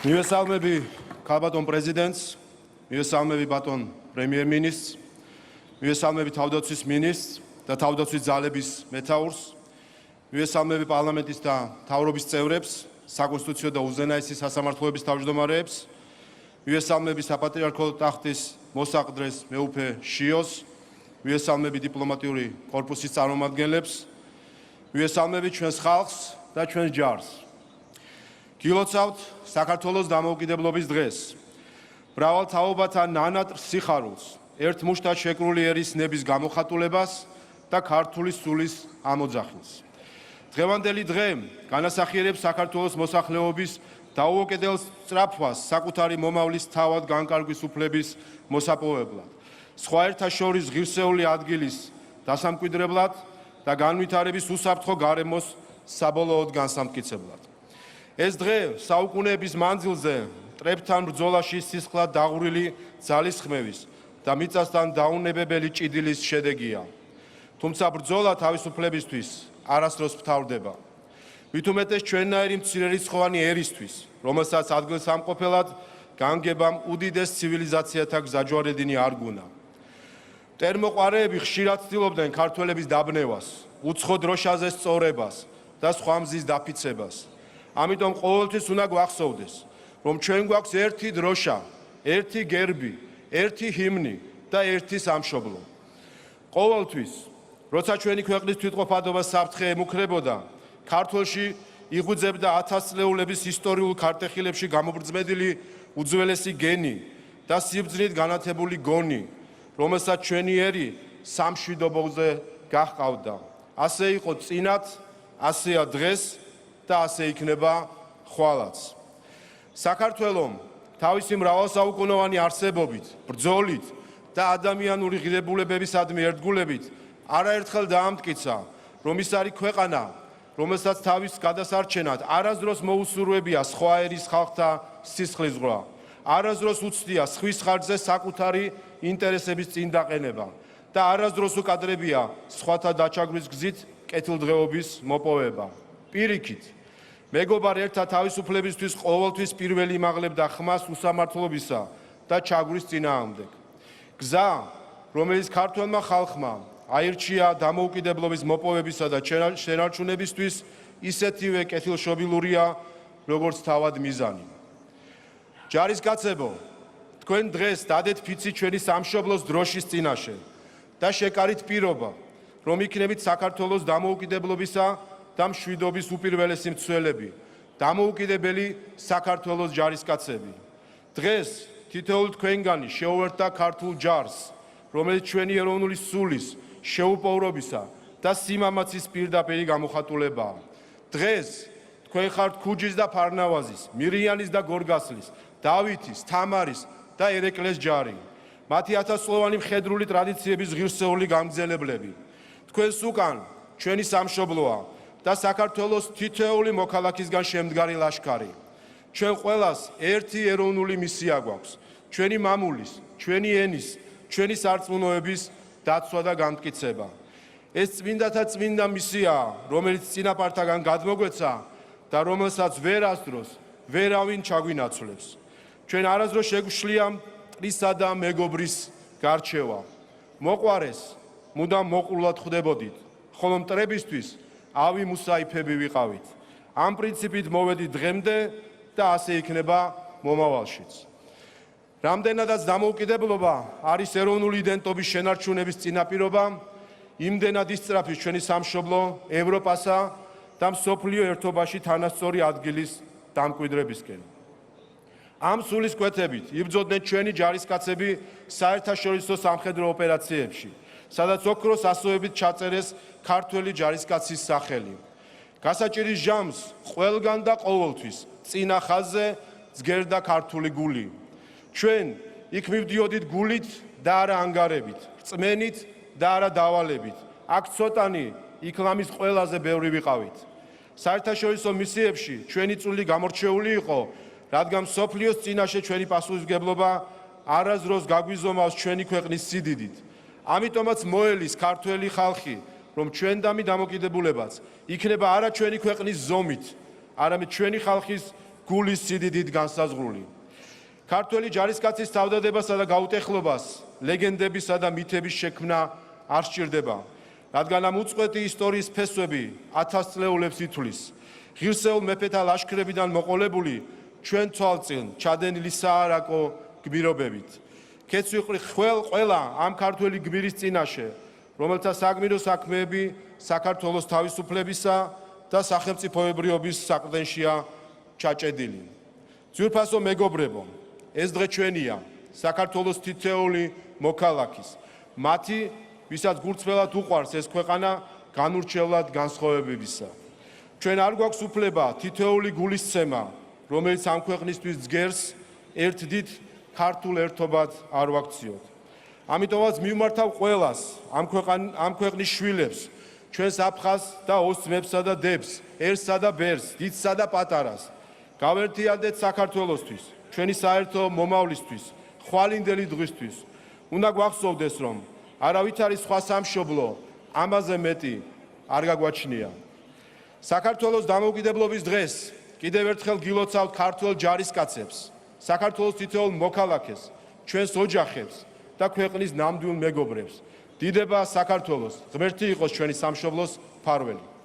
მივესალმები ქალბატონ პრეზიდენტს, მივესალმები ბატონ პრემიერ-მინისტრს, მივესალმები თავდაცვის მინისტრს და თავდაცვის ძალების მეთაურს, მივესალმები პარლამენტის და მთავრობის წევრებს, საკონსტიტუციო და უზენაესი სასამართლოების თავმჯდომარეებს, მივესალმები საპატრიარქო ტახტის მოსაყდრეს მეუფე შიოს, მივესალმები დიპლომატიური კორპუსის წარმომადგენლებს, მივესალმები ჩვენს ხალხს და ჩვენს ჯარს. გილოცავთ საქართველოს დამოუკიდებლობის დღეს. მრავალ თაობათა ნანატრ სიხარულს, ერთ მუშტად შეკრული ერის ნების გამოხატულებას და ქართული სულის ამოძახილს. დღევანდელი დღე განასახიერებს საქართველოს მოსახლეობის დაუოკედელ სწრაფვას საკუთარი მომავლის თავად განკარგვის უფლების მოსაპოვებლად, სხვა ერთაშორის ღირსეული ადგილის დასამკვიდრებლად და განვითარების უსაფრთხო გარემოს საბოლოოდ განსამტკიცებლად. ეს დღე საუკუნეების მანძილზე მტრებთან ბრძოლაში სისხლად დაღვრილი ძალისხმევის და მიწასთან დაუნებებელი ჭიდილის შედეგია. თუმცა ბრძოლა თავისუფლებისთვის არასდროს მთავრდება. მით უმეტეს ჩვენნაირი მცირერიცხოვანი ერისთვის, რომელსაც ადგილსამყოფელად განგებამ უდიდეს ცივილიზაციათა გზაჯვარედინი არ გუნა. მტერმოყვარეები ხშირად ცდილობდნენ ქართველების დაბნევას, უცხო დროშაზე სწორებას და სხვა მზის დაფიცებას. ამიტომ ყოველთვის უნდა გვახსოვდეს, რომ ჩვენ გვაქვს ერთი დროშა, ერთი გერბი, ერთი ჰიმნი და ერთი სამშობლო. ყოველთვის, როცა ჩვენი ქვეყნის თვითყოფადობა საფრთხე ემუქრებოდა, ქართველში იღუძებდა ათასწლეულების ისტორიულ ქარტეხილებში გამობრძმედილი უძველესი გენი და სიბრძნით განათებული გონი, რომელსაც ჩვენი ერი სამშვიდობოზე გაჰყავდა. ასე იყო წინათ, ასეა დღეს და ასე იქნება ხვალაც. საქართველომ თავისი მრავალსაუკუნოვანი არსებობით, ბრძოლით და ადამიანური ღირებულებებისადმი ერთგულებით არაერთხელ დაამტკიცა, რომ ის არის ქვეყანა, რომელსაც თავის გადასარჩენად არასდროს მოუსურვებია სხვა ერის ხალხთა სისხლისღვრა, არასდროს უცდია სხვის ხარჯზე საკუთარი ინტერესების წინ დაყენება და არასდროს უკადრებია სხვათა დაჩაგვის გზით კეთილდღეობის მოპოვება. პირიქით, მეგობარ ერთა თავისუფლებისთვის ყოველთვის პირველი იმაღლებდა ხმას უსამართლობისა და ჩაგვრის წინააღმდეგ. გზა, რომელიც ქართველმა ხალხმა აირჩია დამოუკიდებლობის მოპოვებისა და შენარჩუნებისთვის, ისეთივე კეთილშობილურია, როგორც თავად მიზანი. ჯარისკაცებო, თქვენ დღეს დადეთ ფიცი ჩვენი სამშობლოს დროშის წინაშე და შეკარით პირობა, რომ იქნებით საქართველოს დამოუკიდებლობისა და მშვიდობის უპირველესი მცველები, დამოუკიდებელი საქართველოს ჯარისკაცები. დღეს თითოეულ თქვენგანი შეუერთდა ქართულ ჯარს, რომელიც ჩვენი ეროვნული სულის, შეუპოვრობისა და სიმამაცის პირდაპირი გამოხატულებაა. დღეს თქვენ ხართ ქუჯის და ფარნავაზის, მირიანის და გორგასლის, დავითის, თამარის და ერეკლეს ჯარი. მათი ათასწლოვანი მხედრული ტრადიციების ღირსეული გამგზელებლები. თქვენს უკან ჩვენი სამშობლოა და საქართველოს თითოეული მოქალაქისგან შემდგარი ლაშქარი. ჩვენ ყველას ერთი ეროვნული მისია გვაქვს, ჩვენი მამულის, ჩვენი ენის, ჩვენი სარწმუნოების დაცვა და განმტკიცება. ეს წმინდათა წმინდა მისიაა, რომელიც წინაპართაგან გადმოგვეცა და რომელსაც ვერასდროს ვერავინ ჩაგვინაცვლებს. ჩვენ არასდროს შეგვშლია მტრისა და მეგობრის გარჩევა. მოყვარეს მუდამ მოყრულად ხვდებოდით, ხოლო მტრებისთვის ავი მუსაიფები ვიყავით. ამ პრინციპით მოვედით დღემდე და ასე იქნება მომავალშიც. რამდენადაც დამოუკიდებლობა არის ეროვნული იდენტობის შენარჩუნების წინაპირობა, იმდენად ისწრაფის ჩვენი სამშობლო ევროპასა და მსოფლიო ერთობაში თანასწორი ადგილის დამკვიდრებისკენ. ამ სულისკვეთებით იბრძოდნენ ჩვენი ჯარისკაცები საერთაშორისო სამხედრო ოპერაციებში, სადაც ოქროს ასოებით ჩაწერეს ქართველი ჯარისკაცის სახელი. გასაჭირის ჟამს ყველგან და ყოველთვის წინა ხაზზე ძგერდა ქართული გული. ჩვენ იქ მივდიოდით გულით და არა ანგარებით, რწმენით და არა დავალებით. აქ ცოტანი, იქ ლამის ყველაზე ბევრი ვიყავით. საერთაშორისო მისიებში ჩვენი წვლილი გამორჩეული იყო, რადგან მსოფლიოს წინაშე ჩვენი პასუხისმგებლობა არასდროს გაგვიზომავს ჩვენი ქვეყნის სიდიდით. ამიტომაც მოელის ქართველი ხალხი, რომ ჩვენდამი დამოკიდებულებაც იქნება არა ჩვენი ქვეყნის ზომით, არამედ ჩვენი ხალხის გულის სიდიდით განსაზღვრული. ქართველი ჯარისკაცის თავდადებასა და გაუტეხლობას ლეგენდებისა და მითების შექმნა არ სჭირდება, რადგან ამ უწყვეტი ისტორიის ფესვები 1000 წლეულებს ითვლის. ღირსეულ მეფეთა ლაშქრებიდან მოყოლებული ჩვენ თვალწინ ჩადენილი საარაკო გმირობებით. ქეც ვიყრი ყველა ამ ქართველი გმირის წინაშე, რომელთა საგმირო საქმეები საქართველოს თავისუფლებისა და სახელმწიფოებრიობის საყრდენშია ჩაჭედილი. ძვირფასო მეგობრებო, ეს დღე ჩვენია, საქართველოს თითოეული მოქალაქის, მათი, ვისაც გულწრფელად უყვარს ეს ქვეყანა განურჩევლად განსხვავებებისა. ჩვენ არ გვაქვს უფლება თითოეული გულისცემა, რომელიც ამ ქვეყნისთვის ძგერს, ერთ დიდ ქართულ ერთობად არ ვაქციოთ. ამიტომაც მივმართავ ყველას, ამ ქვეყნის შვილებს, ჩვენს აფხაზს და ოსმებსა და დებს, ერთსა და ბერს, დიდსა და პატარას. გავერთიადეთ საქართველოსთვის, ჩვენი საერთო მომავლისთვის, ხვალინდელი დღისთვის. უნდა გვახსოვდეს, რომ არავითარი სხვა სამშობლო ამაზე მეტი არ გაგვაჩნია. საქართველოს დამოუკიდებლობის დღეს კიდევ ერთხელ გილოცავთ ქართველ ჯარისკაცებს, საქართველოს თითოეულ მოქალაქეს, ჩვენს ოჯახებს და ქვეყნის ნამდვილ მეგობრებს. დიდება საქართველოს, ღმერთი იყოს ჩვენი სამშობლოს მფარველი.